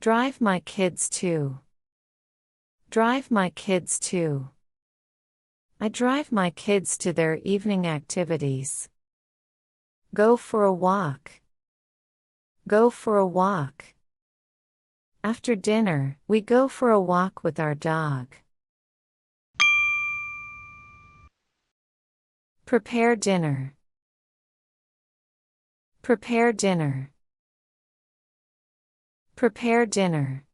Drive my kids to. Drive my kids to. I drive my kids to their evening activities. Go for a walk. Go for a walk. After dinner, we go for a walk with our dog. Prepare dinner. Prepare dinner. Prepare dinner.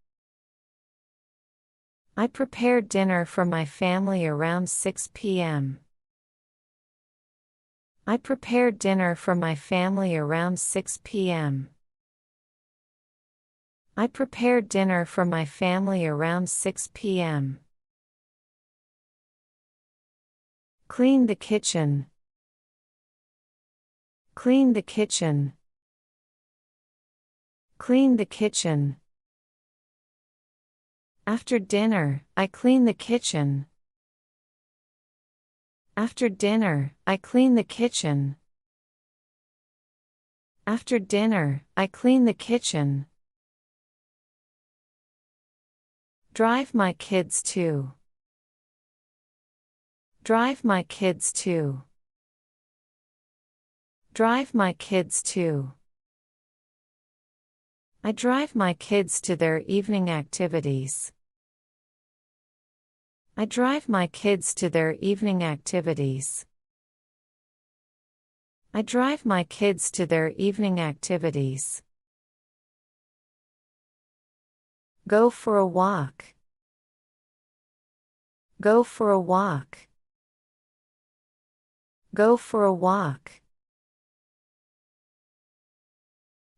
I prepared dinner for my family around 6 p.m. I prepared dinner for my family around 6 p.m. I prepared dinner for my family around 6 p.m. Clean the kitchen. Clean the kitchen. Clean the kitchen. After dinner, I clean the kitchen. After dinner, I clean the kitchen. After dinner, I clean the kitchen. Drive my kids to. Drive my kids to. Drive my kids to. I drive my kids to their evening activities. I drive my kids to their evening activities. I drive my kids to their evening activities. Go for a walk. Go for a walk. Go for a walk.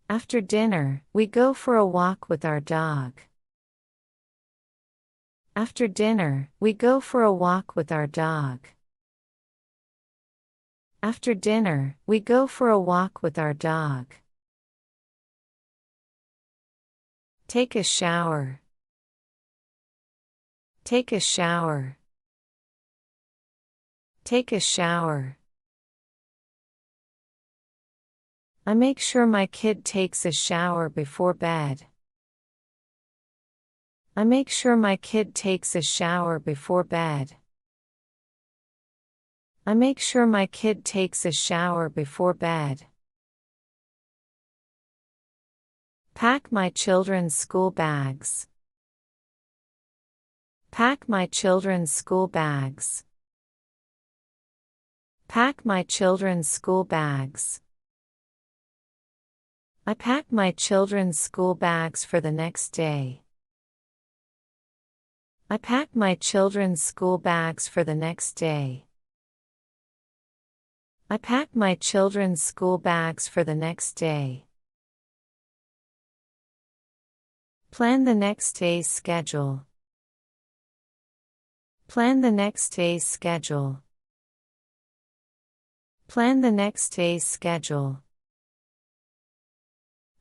After dinner, we go for a walk with our dog. After dinner, we go for a walk with our dog. After dinner, we go for a walk with our dog. Take a shower. Take a shower. Take a shower. I make sure my kid takes a shower before bed. I make sure my kid takes a shower before bed. I make sure my kid takes a shower before bed. Pack my children's school bags. Pack my children's school bags. Pack my children's school bags. I pack my children's school bags for the next day. I pack my children's school bags for the next day. I pack my children's school bags for the next day. Plan the next day's schedule. Plan the next day's schedule. Plan the next day's schedule.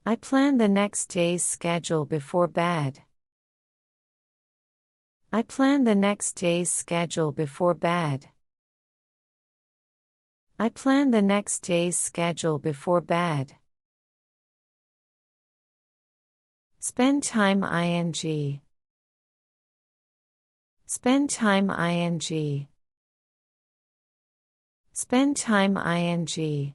I plan the next day's schedule before bed. I plan the next day's schedule before bed. I plan the next day's schedule before bed. Spend time ing. Spend time ing. Spend time ing.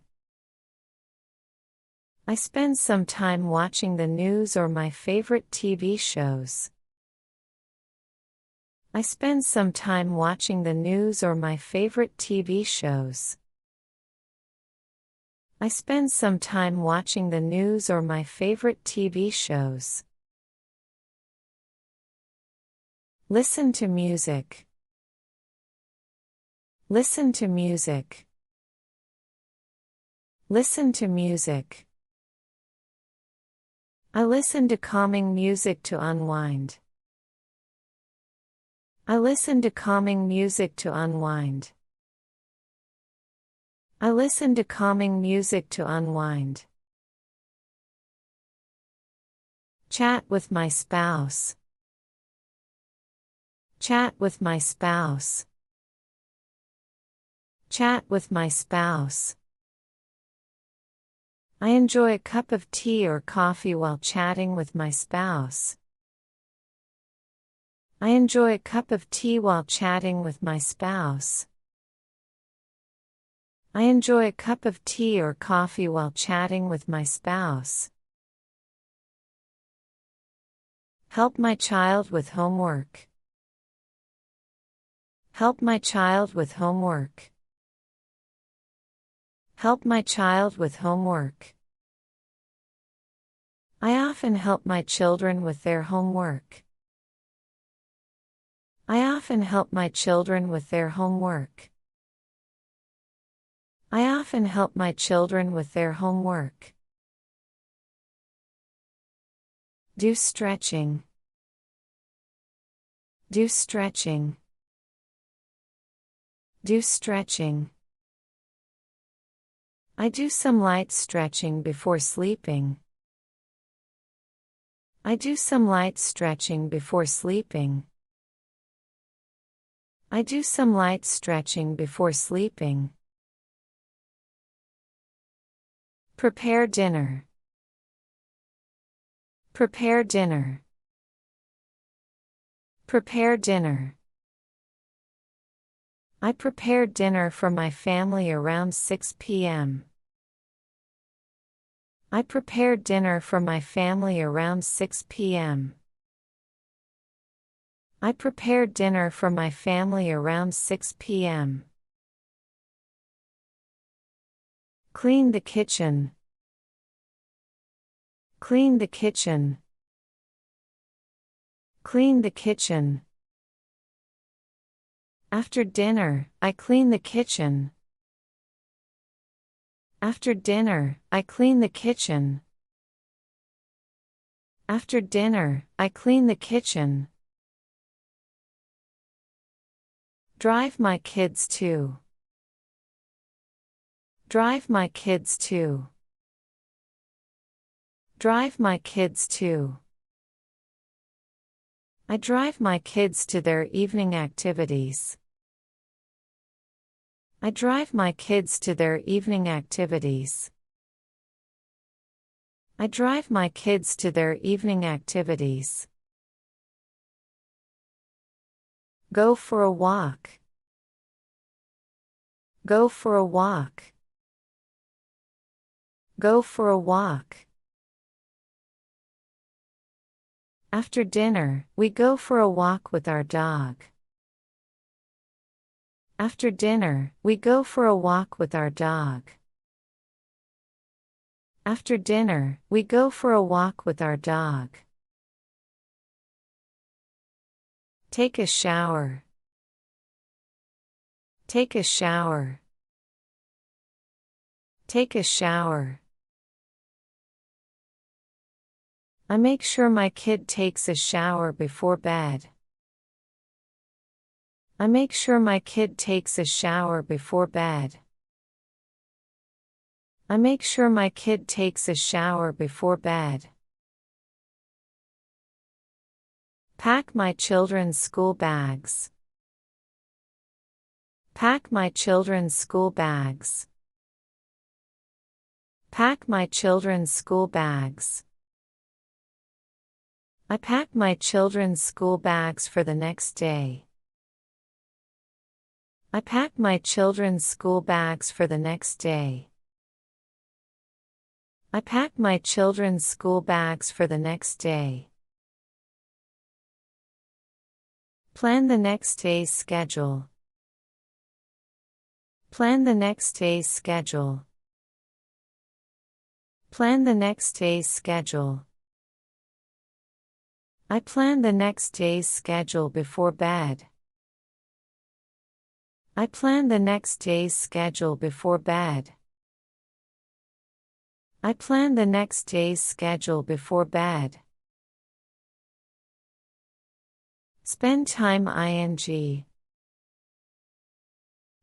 I spend some time watching the news or my favorite TV shows. I spend some time watching the news or my favorite TV shows. I spend some time watching the news or my favorite TV shows. Listen to music. Listen to music. Listen to music. I listen to calming music to unwind. I listen to calming music to unwind. I listen to calming music to unwind. Chat with my spouse. Chat with my spouse. Chat with my spouse. I enjoy a cup of tea or coffee while chatting with my spouse. I enjoy a cup of tea while chatting with my spouse. I enjoy a cup of tea or coffee while chatting with my spouse. Help my child with homework. Help my child with homework. Help my child with homework. I often help my children with their homework. I often help my children with their homework. I often help my children with their homework. Do stretching. Do stretching. Do stretching. I do some light stretching before sleeping. I do some light stretching before sleeping. I do some light stretching before sleeping. Prepare dinner. Prepare dinner. Prepare dinner. I prepared dinner for my family around 6 p.m. I prepared dinner for my family around 6 p.m. I prepared dinner for my family around 6 p.m. Clean the kitchen. Clean the kitchen. Clean the kitchen. After dinner, I clean the kitchen. After dinner, I clean the kitchen. After dinner, I clean the kitchen. Drive my kids to. Drive my kids to. Drive my kids to. I drive my kids to their evening activities. I drive my kids to their evening activities. I drive my kids to their evening activities. Go for a walk. Go for a walk. Go for a walk. After dinner, we go for a walk with our dog. After dinner, we go for a walk with our dog. After dinner, we go for a walk with our dog. Take a shower. Take a shower. Take a shower. I make sure my kid takes a shower before bed. I make sure my kid takes a shower before bed. I make sure my kid takes a shower before bed. Pack my children's school bags. Pack my children's school bags. Pack my children's school bags. I pack my children's school bags for the next day. I pack my children's school bags for the next day. I pack my children's school bags for the next day. Plan the next day's schedule. Plan the next day's schedule. Plan the next day's schedule. I plan the next day's schedule before bed. I plan the next day's schedule before bed. I plan the next day's schedule before bed. Spend time ing.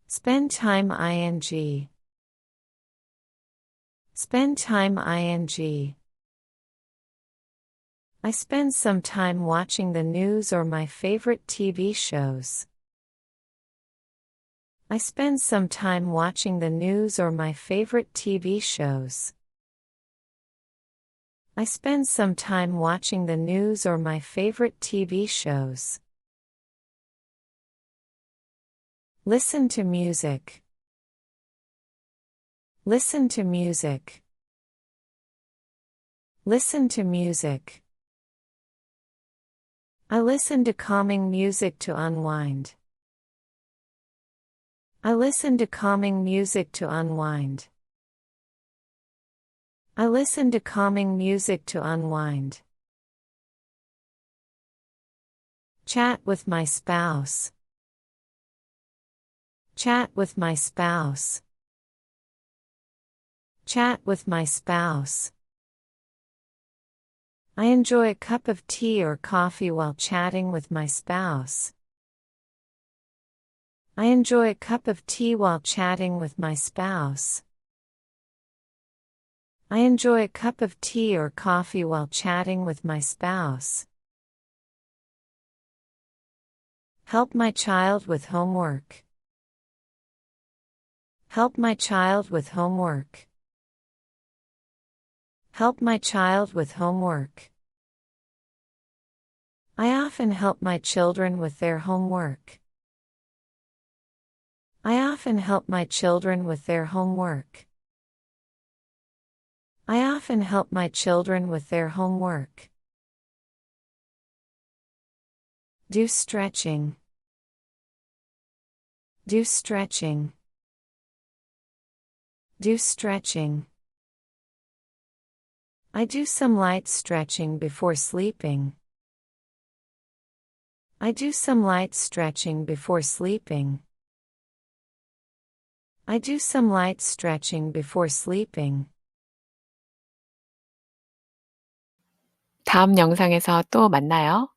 Spend time ing. Spend time ing. I spend some time watching the news or my favorite TV shows. I spend some time watching the news or my favorite TV shows. I spend some time watching the news or my favorite TV shows. Listen to music. Listen to music. Listen to music. I listen to calming music to unwind. I listen to calming music to unwind. I listen to calming music to unwind. Chat with my spouse. Chat with my spouse. Chat with my spouse. I enjoy a cup of tea or coffee while chatting with my spouse. I enjoy a cup of tea while chatting with my spouse. I enjoy a cup of tea or coffee while chatting with my spouse. Help my child with homework. Help my child with homework. Help my child with homework. I often help my children with their homework. I often help my children with their homework. I often help my children with their homework. Do stretching. Do stretching. Do stretching. I do some light stretching before sleeping. I do some light stretching before sleeping. I do some light stretching before sleeping. 다음 영상에서 또 만나요.